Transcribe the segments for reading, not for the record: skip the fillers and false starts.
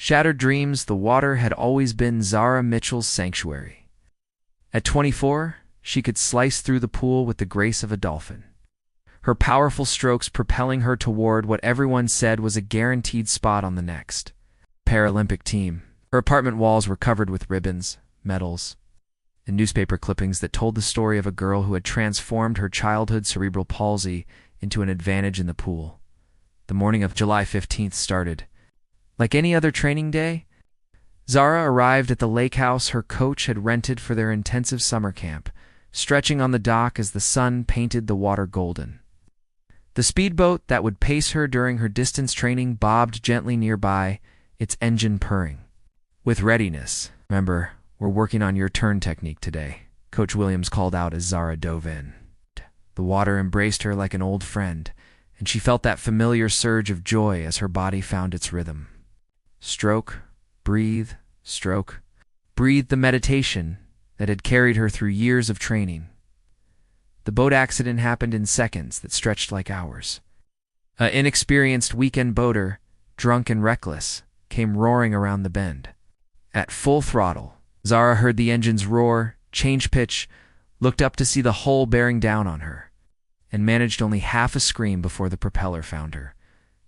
Shattered dreams, the water had always been Zara Mitchell's sanctuary. At 24, she could slice through the pool with the grace of a dolphin, her powerful strokes propelling her toward what everyone said was a guaranteed spot on the next Paralympic team. Her apartment walls were covered with ribbons, medals, and newspaper clippings that told the story of a girl who had transformed her childhood cerebral palsy into an advantage in the pool. The morning of July 15th started. Like any other training day, Zara arrived at the lake house her coach had rented for their intensive summer camp, stretching on the dock as the sun painted the water golden. The speedboat that would pace her during her distance training bobbed gently nearby, its engine purring. With readiness, remember, we're working on your turn technique today, Coach Williams called out as Zara dove in. The water embraced her like an old friend, and she felt that familiar surge of joy as her body found its rhythm. Stroke, breathe, stroke. Breathe the meditation that had carried her through years of training. The boat accident happened in seconds that stretched like hours. An inexperienced weekend boater, drunk and reckless, came roaring around the bend. At full throttle, Zara heard the engines roar, change pitch, looked up to see the hull bearing down on her, and managed only half a scream before the propeller found her.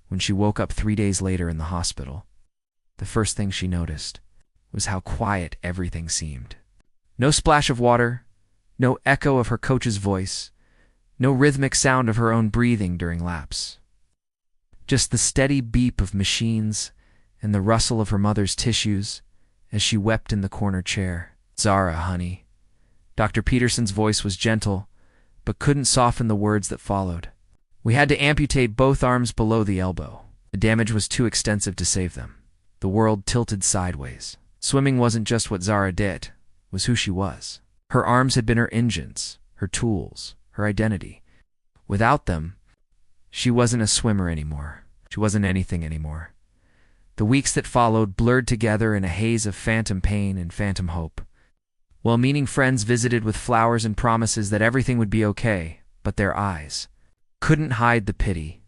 When she woke up 3 days later in the hospital, the first thing she noticed was how quiet everything seemed. No splash of water, no echo of her coach's voice, no rhythmic sound of her own breathing during laps. Just the steady beep of machines and the rustle of her mother's tissues as she wept in the corner chair. Zara, honey. Dr. Peterson's voice was gentle, but couldn't soften the words that followed. We had to amputate both arms below the elbow. The damage was too extensive to save them. The world tilted sideways. Swimming wasn't just what Zara did, it was who she was. Her arms had been her engines, her tools, her identity. Without them, she wasn't a swimmer anymore. She wasn't anything anymore. The weeks that followed blurred together in a haze of phantom pain and phantom hope. Well-meaning friends visited with flowers and promises that everything would be okay, but their eyes couldn't hide the pity.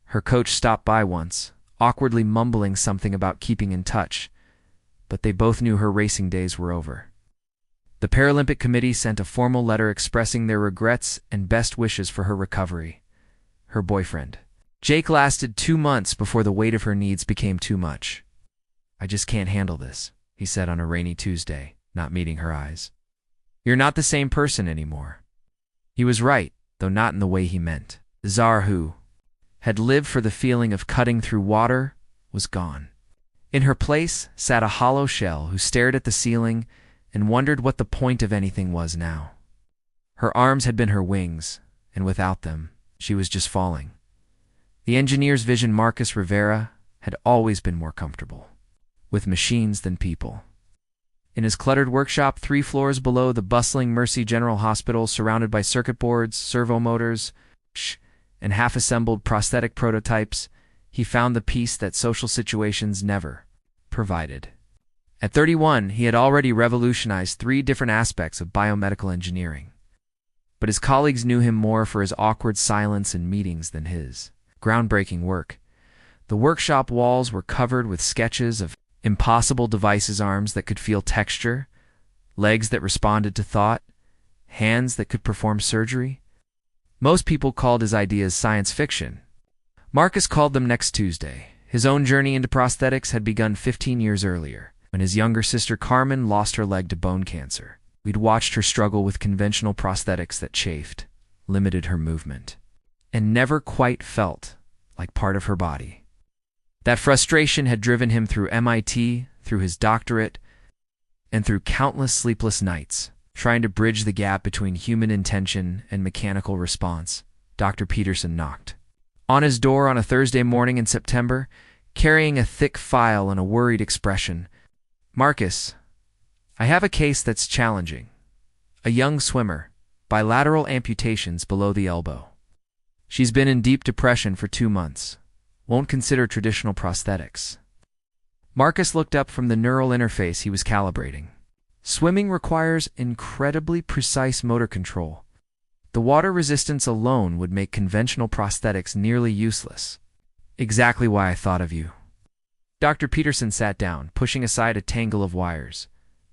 Her coach stopped by once, awkwardly mumbling something about keeping in touch, but they both knew her racing days were over. The Paralympic Committee sent a formal letter expressing their regrets and best wishes for her recovery. Her boyfriend, Jake, lasted 2 months before the weight of her needs became too much. I just can't handle this, he said on a rainy Tuesday, not meeting her eyes. You're not the same person anymore. He was right, though not in the way he meant. Zara, who had lived for the feeling of cutting through water, was gone. In her place sat a hollow shell who stared at the ceiling and wondered what the point of anything was now. Her arms had been her wings, and without them, she was just falling. The engineer's vision, Marcus Rivera, had always been more comfortable with machines than people. In his cluttered workshop 3 floors below the bustling Mercy General Hospital, surrounded by circuit boards, servo motors, and half-assembled prosthetic prototypes, he found the peace that social situations never provided. At 31, he had already revolutionized 3 different aspects of biomedical engineering. But his colleagues knew him more for his awkward silence in meetings than his groundbreaking work. The workshop walls were covered with sketches of impossible devices, arms that could feel texture, legs that responded to thought, hands that could perform surgery. Most people called his ideas science fiction. Marcus called them next Tuesday. His own journey into prosthetics had begun 15 years earlier, when his younger sister Carmen lost her leg to bone cancer. We'd watched her struggle with conventional prosthetics that chafed, limited her movement, and never quite felt like part of her body. That frustration had driven him through MIT, through his doctorate, and through countless sleepless nights, trying to bridge the gap between human intention and mechanical response. Dr. Peterson knocked on his door on a Thursday morning in September, carrying a thick file and a worried expression. Marcus, I have a case that's challenging. A young swimmer, bilateral amputations below the elbow. She's been in deep depression for 2 months. Won't consider traditional prosthetics. Marcus looked up from the neural interface he was calibrating. Swimming requires incredibly precise motor control. The water resistance alone would make conventional prosthetics nearly useless. Exactly why I thought of you. Dr. Peterson sat down, pushing aside a tangle of wires.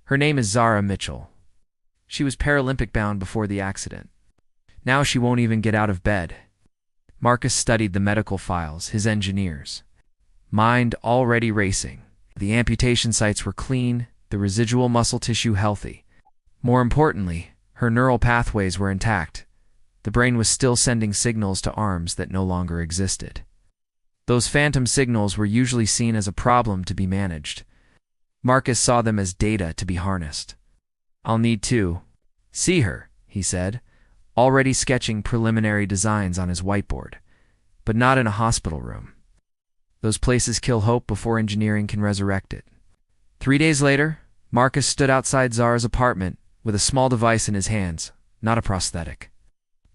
Her name is Zara Mitchell. She was Paralympic bound before the accident. Now she won't even get out of bed. Marcus studied the medical files, his engineers. Mind already racing. The amputation sites were clean, the residual muscle tissue healthy. More importantly, her neural pathways were intact. The brain was still sending signals to arms that no longer existed. Those phantom signals were usually seen as a problem to be managed. Marcus saw them as data to be harnessed. "I'll need to see her," he said, already sketching preliminary designs on his whiteboard. But not in a hospital room. Those places kill hope before engineering can resurrect it. 3 days later, Marcus stood outside Zara's apartment with a small device in his hands, not a prosthetic,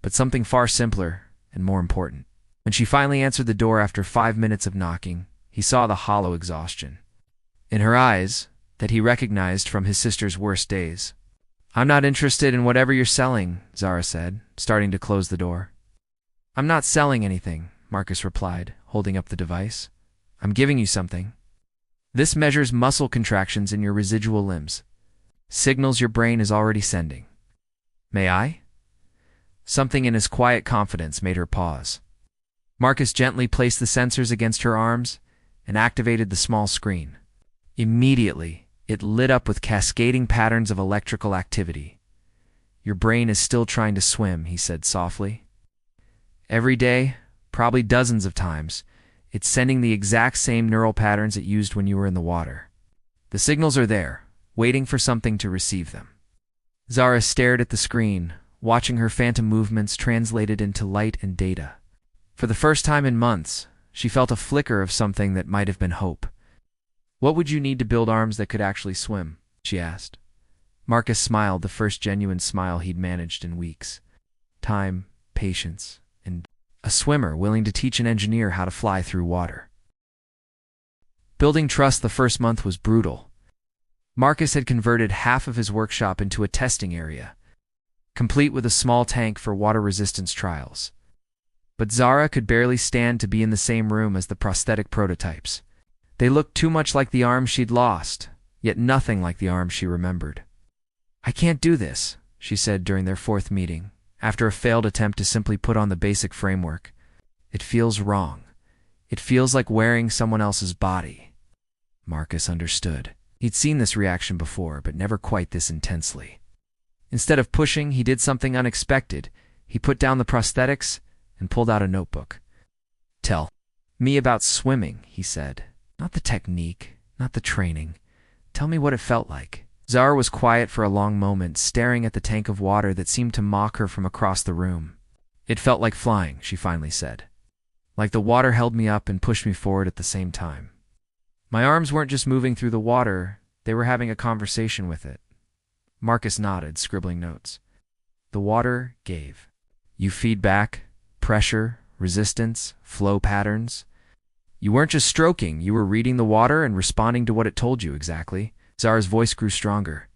but something far simpler and more important. When she finally answered the door after 5 minutes of knocking, he saw the hollow exhaustion in her eyes that he recognized from his sister's worst days. "I'm not interested in whatever you're selling," Zara said, starting to close the door. "I'm not selling anything," Marcus replied, holding up the device. "I'm giving you something. This measures muscle contractions in your residual limbs. Signals your brain is already sending." "May I?" Something in his quiet confidence made her pause. Marcus gently placed the sensors against her arms and activated the small screen. Immediately, it lit up with cascading patterns of electrical activity. "Your brain is still trying to swim," he said softly. "Every day, probably dozens of times, it's sending the exact same neural patterns it used when you were in the water. The signals are there, waiting for something to receive them." Zara stared at the screen, watching her phantom movements translated into light and data. For the first time in months, she felt a flicker of something that might have been hope. "What would you need to build arms that could actually swim?" she asked. Marcus smiled, the first genuine smile he'd managed in weeks. "Time, patience, and a swimmer willing to teach an engineer how to fly through water." Building trust the first month was brutal. Marcus had converted half of his workshop into a testing area, complete with a small tank for water resistance trials. But Zara could barely stand to be in the same room as the prosthetic prototypes. They looked too much like the arms she'd lost, yet nothing like the arms she remembered. "I can't do this," she said during their 4th meeting, after a failed attempt to simply put on the basic framework. "It feels wrong. It feels like wearing someone else's body." Marcus understood. He'd seen this reaction before, but never quite this intensely. Instead of pushing, he did something unexpected. He put down the prosthetics and pulled out a notebook. "Tell me about swimming," he said. "Not the technique, not the training. Tell me what it felt like." Zara was quiet for a long moment, staring at the tank of water that seemed to mock her from across the room. "It felt like flying," she finally said. "Like the water held me up and pushed me forward at the same time. My arms weren't just moving through the water, they were having a conversation with it." Marcus nodded, scribbling notes. "The water gave you feedback, pressure, resistance, flow patterns. You weren't just stroking, you were reading the water and responding to what it told you exactly." Zara's voice grew stronger.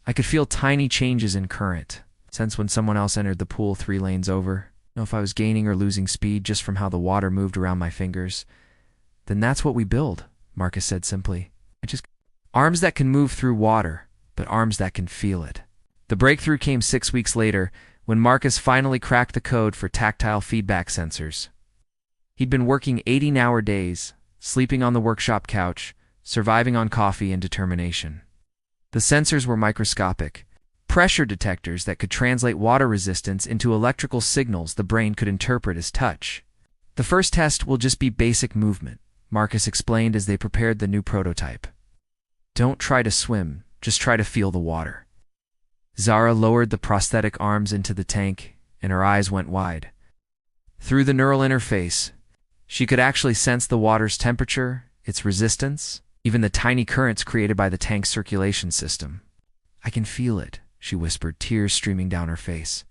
"I could feel tiny changes in current. Sense when someone else entered the pool 3 lanes over. Know if I was gaining or losing speed just from how the water moved around my fingers." "Then that's what we build," Marcus said simply. Arms that can move through water, but arms that can feel it." The breakthrough came 6 weeks later, when Marcus finally cracked the code for tactile feedback sensors. He'd been working 80-hour days, sleeping on the workshop couch, surviving on coffee and determination. The sensors were microscopic, pressure detectors that could translate water resistance into electrical signals the brain could interpret as touch. "The first test will just be basic movement," Marcus explained as they prepared the new prototype. "Don't try to swim, just try to feel the water." Zara lowered the prosthetic arms into the tank, and her eyes went wide. Through the neural interface, she could actually sense the water's temperature, its resistance, even the tiny currents created by the tank's circulation system. "I can feel it," she whispered, tears streaming down her face.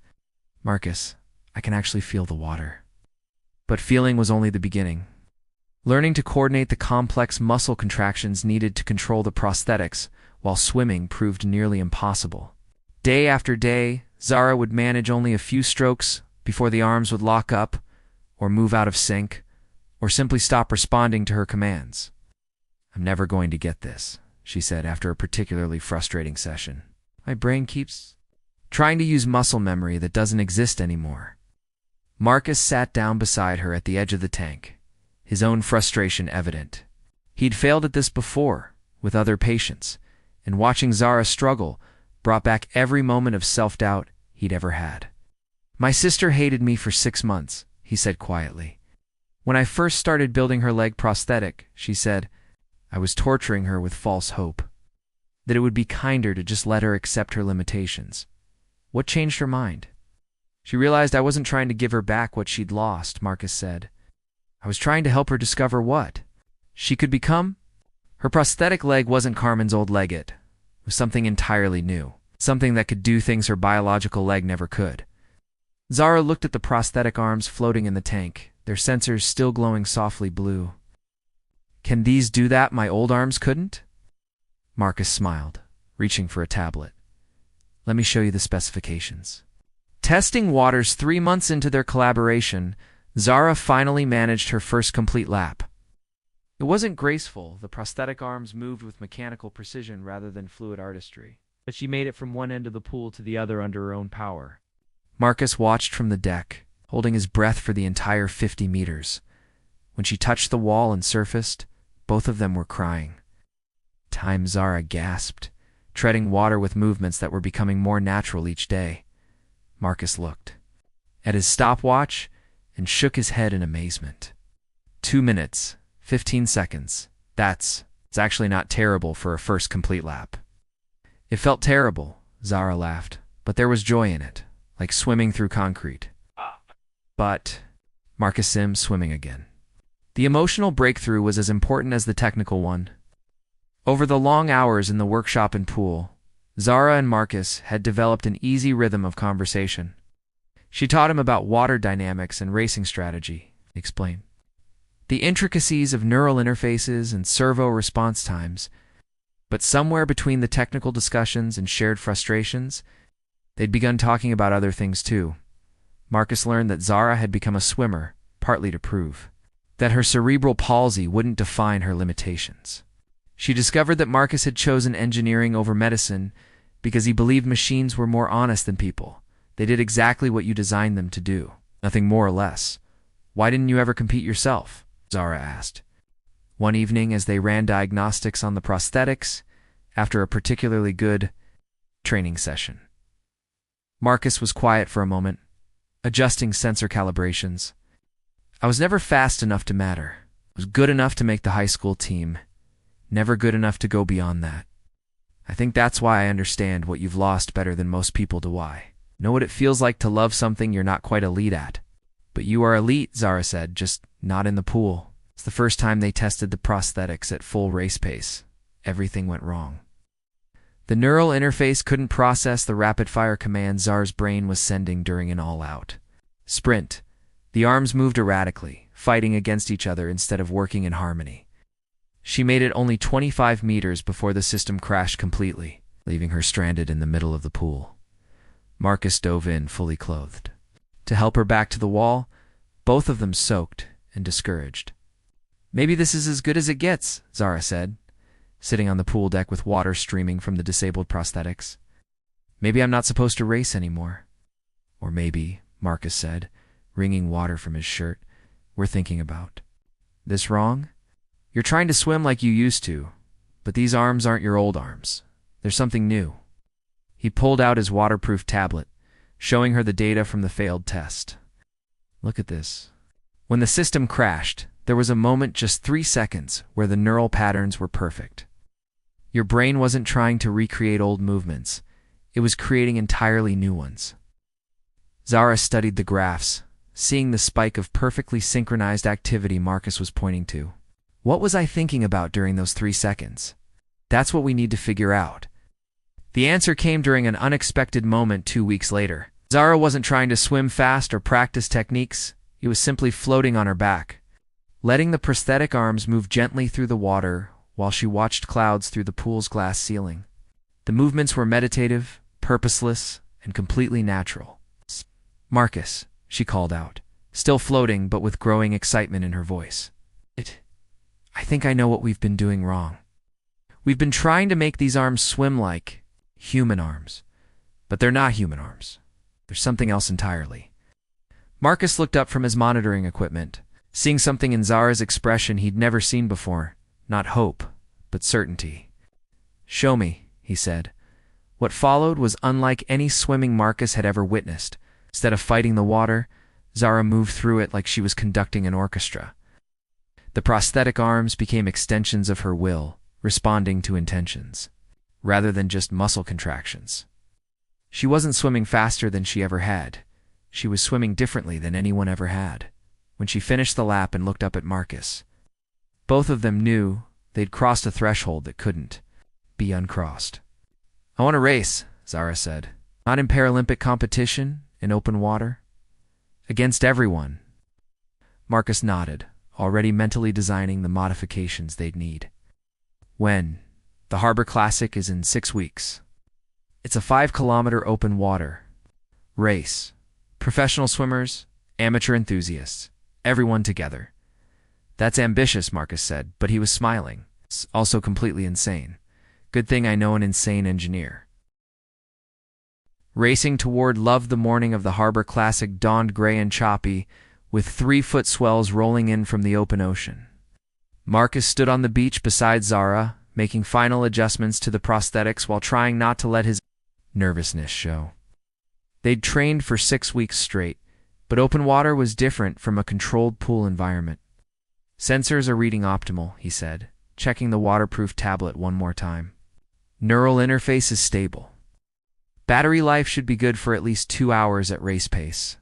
"Marcus, I can actually feel the water." But feeling was only the beginning. Learning to coordinate the complex muscle contractions needed to control the prosthetics while swimming proved nearly impossible. Day after day, Zara would manage only a few strokes before the arms would lock up, or move out of sync, or simply stop responding to her commands. I'm never going to get this, she said after a particularly frustrating session. My brain keeps trying to use muscle memory that doesn't exist anymore. Marcus sat down beside her at the edge of the tank, his own frustration evident. He'd failed at this before, with other patients, and watching Zara struggle brought back every moment of self-doubt he'd ever had. My sister hated me for 6 months, he said quietly. When I first started building her leg prosthetic, she said, I was torturing her with false hope. That it would be kinder to just let her accept her limitations. What changed her mind? She realized I wasn't trying to give her back what she'd lost, Marcus said. I was trying to help her discover what she could become. Her prosthetic leg wasn't Carmen's old leg. It was something entirely new, something that could do things her biological leg never could. Zara looked at the prosthetic arms floating in the tank, their sensors still glowing softly blue. Can these do that my old arms couldn't? Marcus smiled, reaching for a tablet. Let me show you the specifications. Testing waters 3 months into their collaboration, Zara finally managed her first complete lap. It wasn't graceful. The prosthetic arms moved with mechanical precision rather than fluid artistry, but she made it from one end of the pool to the other under her own power. Marcus watched from the deck, holding his breath for the entire 50 meters. When she touched the wall and surfaced, both of them were crying. Time, Zara gasped, treading water with movements that were becoming more natural each day. Marcus looked at his stopwatch and shook his head in amazement. 2 minutes, 15 seconds. It's actually not terrible for a first complete lap. It felt terrible, Zara laughed, but there was joy in it, like swimming through concrete. But Marcus Sims swimming again. The emotional breakthrough was as important as the technical one. Over the long hours in the workshop and pool, Zara and Marcus had developed an easy rhythm of conversation. She taught him about water dynamics and racing strategy, explained. The intricacies of neural interfaces and servo response times, but somewhere between the technical discussions and shared frustrations, they'd begun talking about other things too. Marcus learned that Zara had become a swimmer, partly to prove that her cerebral palsy wouldn't define her limitations. She discovered that Marcus had chosen engineering over medicine because he believed machines were more honest than people. They did exactly what you designed them to do, nothing more or less. Why didn't you ever compete yourself? Zara asked. One evening, as they ran diagnostics on the prosthetics, after a particularly good training session. Marcus was quiet for a moment, adjusting sensor calibrations. I was never fast enough to matter. I was good enough to make the high school team, never good enough to go beyond that. I think that's why I understand what you've lost better than most people do. Why? Know what it feels like to love something you're not quite elite at. But you are elite, Zara said, just not in the pool. It's the first time they tested the prosthetics at full race pace. Everything went wrong. The neural interface couldn't process the rapid-fire commands Zara's brain was sending during an all-out sprint. The arms moved erratically, fighting against each other instead of working in harmony. She made it only 25 meters before the system crashed completely, leaving her stranded in the middle of the pool. Marcus dove in, fully clothed. To help her back to the wall, both of them soaked and discouraged. Maybe this is as good as it gets, Zara said, sitting on the pool deck with water streaming from the disabled prosthetics. Maybe I'm not supposed to race anymore. Or maybe, Marcus said, wringing water from his shirt, we're thinking about this wrong? You're trying to swim like you used to, but these arms aren't your old arms. There's something new. He pulled out his waterproof tablet, showing her the data from the failed test. Look at this. When the system crashed, there was a moment, just 3 seconds, where the neural patterns were perfect. Your brain wasn't trying to recreate old movements. It was creating entirely new ones. Zara studied the graphs, seeing the spike of perfectly synchronized activity Marcus was pointing to. What was I thinking about during those 3 seconds? That's what we need to figure out. The answer came during an unexpected moment 2 weeks later. Zara wasn't trying to swim fast or practice techniques. He was simply floating on her back, letting the prosthetic arms move gently through the water while she watched clouds through the pool's glass ceiling. The movements were meditative, purposeless, and completely natural. Marcus, she called out, still floating but with growing excitement in her voice. I think I know what we've been doing wrong. We've been trying to make these arms swim like human arms, but they're not human arms. There's something else entirely. Marcus looked up from his monitoring equipment, seeing something in Zara's expression he'd never seen before. Not hope, but certainty. "Show me," he said. What followed was unlike any swimming Marcus had ever witnessed. Instead of fighting the water, Zara moved through it like she was conducting an orchestra. The prosthetic arms became extensions of her will, responding to intentions, rather than just muscle contractions. She wasn't swimming faster than she ever had. She was swimming differently than anyone ever had. When she finished the lap and looked up at Marcus, both of them knew they'd crossed a threshold that couldn't be uncrossed. "I want to race," Zara said. "Not in Paralympic competition, in open water. Against everyone." Marcus nodded, already mentally designing the modifications they'd need. "When? The Harbor Classic is in 6 weeks. It's a 5-kilometer open water race. Professional swimmers, amateur enthusiasts, everyone together." "That's ambitious," Marcus said, but he was smiling. "It's also completely insane. Good thing I know an insane engineer." Racing toward Love, the morning of the Harbor Classic dawned gray and choppy, with 3-foot swells rolling in from the open ocean. Marcus stood on the beach beside Zara, making final adjustments to the prosthetics while trying not to let his nervousness show. They'd trained for 6 weeks straight, but open water was different from a controlled pool environment. "Sensors are reading optimal," he said, checking the waterproof tablet one more time. "Neural interface is stable. Battery life should be good for at least 2 hours at race pace."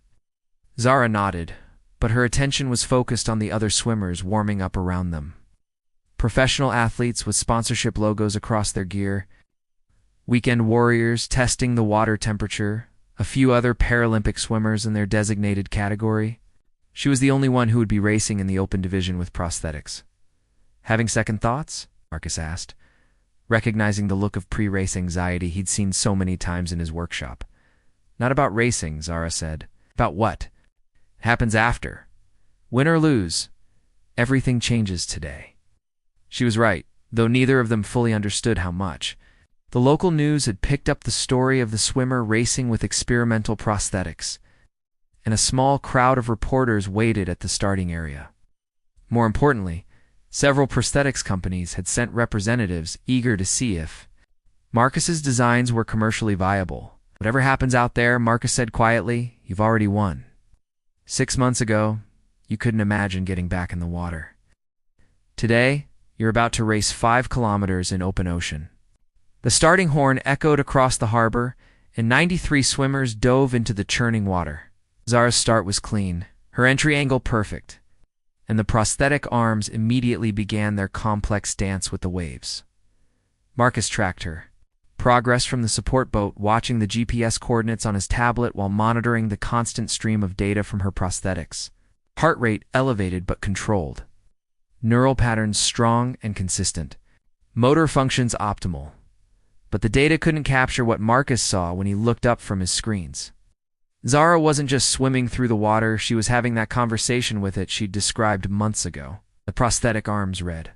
Zara nodded, but her attention was focused on the other swimmers warming up around them. Professional athletes with sponsorship logos across their gear, weekend warriors testing the water temperature, a few other Paralympic swimmers in their designated category. She was the only one who would be racing in the open division with prosthetics. "Having second thoughts?" Marcus asked, recognizing the look of pre-race anxiety he'd seen so many times in his workshop. "Not about racing," Zara said. "About what? It happens after. Win or lose, everything changes today." She was right, though neither of them fully understood how much. The local news had picked up the story of the swimmer racing with experimental prosthetics, and a small crowd of reporters waited at the starting area. More importantly, several prosthetics companies had sent representatives eager to see if Marcus's designs were commercially viable. "Whatever happens out there," Marcus said quietly, "you've already won. 6 months ago, you couldn't imagine getting back in the water. Today, you're about to race 5 kilometers in open ocean." The starting horn echoed across the harbor, and 93 swimmers dove into the churning water. Zara's start was clean, her entry angle perfect, and the prosthetic arms immediately began their complex dance with the waves. Marcus tracked her progress from the support boat, watching the GPS coordinates on his tablet while monitoring the constant stream of data from her prosthetics. Heart rate elevated but controlled. Neural patterns strong and consistent. Motor functions optimal. But the data couldn't capture what Marcus saw when he looked up from his screens. Zara wasn't just swimming through the water, she was having that conversation with it she'd described months ago. The prosthetic arms read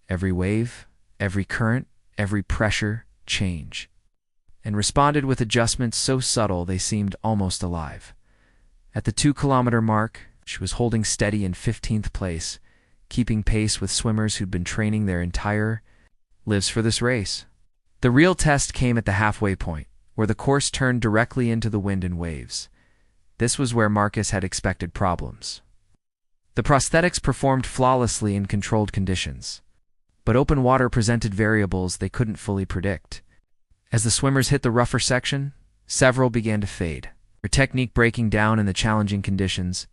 every wave, every current, every pressure change, and responded with adjustments so subtle they seemed almost alive. At the 2-kilometer mark, she was holding steady in 15th place, keeping pace with swimmers who'd been training their entire lives for this race. The real test came at the halfway point, where the course turned directly into the wind and waves. This was where Marcus had expected problems. The prosthetics performed flawlessly in controlled conditions, but open water presented variables they couldn't fully predict. As the swimmers hit the rougher section, several began to fade, her technique breaking down in the challenging conditions.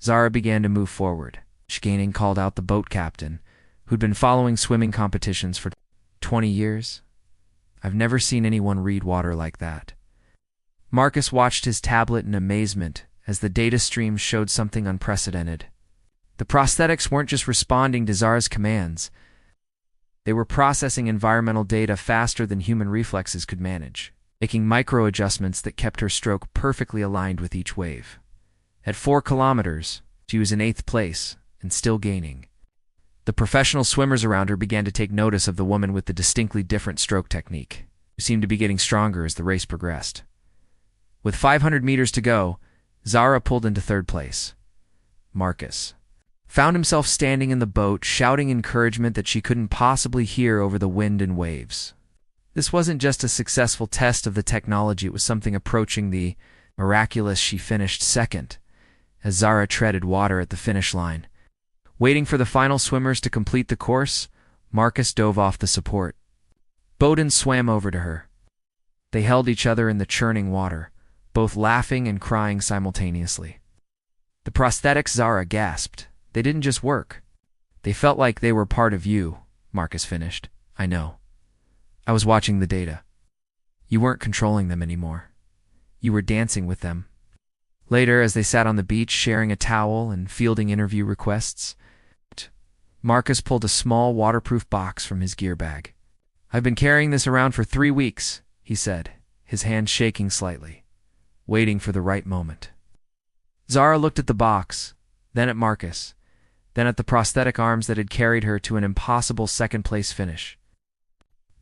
Zara began to move forward. Shigaining called out the boat captain, who'd been following swimming competitions for 20 years. "I've never seen anyone read water like that." Marcus watched his tablet in amazement as the data stream showed something unprecedented. The prosthetics weren't just responding to Zara's commands. They were processing environmental data faster than human reflexes could manage, making micro-adjustments that kept her stroke perfectly aligned with each wave. At 4 kilometers, she was in 8th place and still gaining. The professional swimmers around her began to take notice of the woman with the distinctly different stroke technique, who seemed to be getting stronger as the race progressed. With 500 meters to go, Zara pulled into third place. Marcus found himself standing in the boat, shouting encouragement that she couldn't possibly hear over the wind and waves. This wasn't just a successful test of the technology, it was something approaching the miraculous. She finished second, as Zara treaded water at the finish line. Waiting for the final swimmers to complete the course, Marcus dove off the support. Bowden swam over to her. They held each other in the churning water, both laughing and crying simultaneously. The prosthetics, Zara gasped. They didn't just work. They felt like they were part of you, Marcus finished. I know. I was watching the data. You weren't controlling them anymore. You were dancing with them. Later, as they sat on the beach sharing a towel and fielding interview requests, Marcus pulled a small waterproof box from his gear bag. I've been carrying this around for 3 weeks, he said, his hand shaking slightly, waiting for the right moment. Zara looked at the box, then at Marcus, then at the prosthetic arms that had carried her to an impossible second-place finish.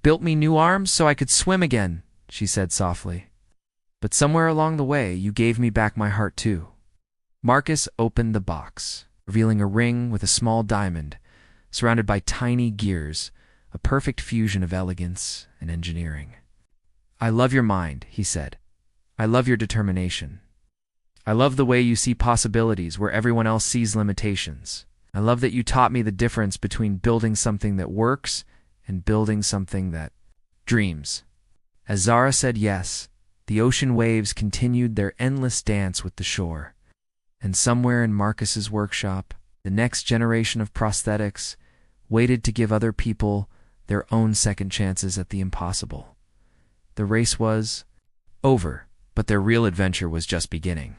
Built me new arms so I could swim again, she said softly. But somewhere along the way, you gave me back my heart too. Marcus opened the box, revealing a ring with a small diamond, surrounded by tiny gears, a perfect fusion of elegance and engineering. I love your mind, he said. I love your determination. I love the way you see possibilities where everyone else sees limitations. I love that you taught me the difference between building something that works and building something that dreams. As Zara said yes, the ocean waves continued their endless dance with the shore. And somewhere in Marcus's workshop, the next generation of prosthetics waited to give other people their own second chances at the impossible. The race was over, but their real adventure was just beginning.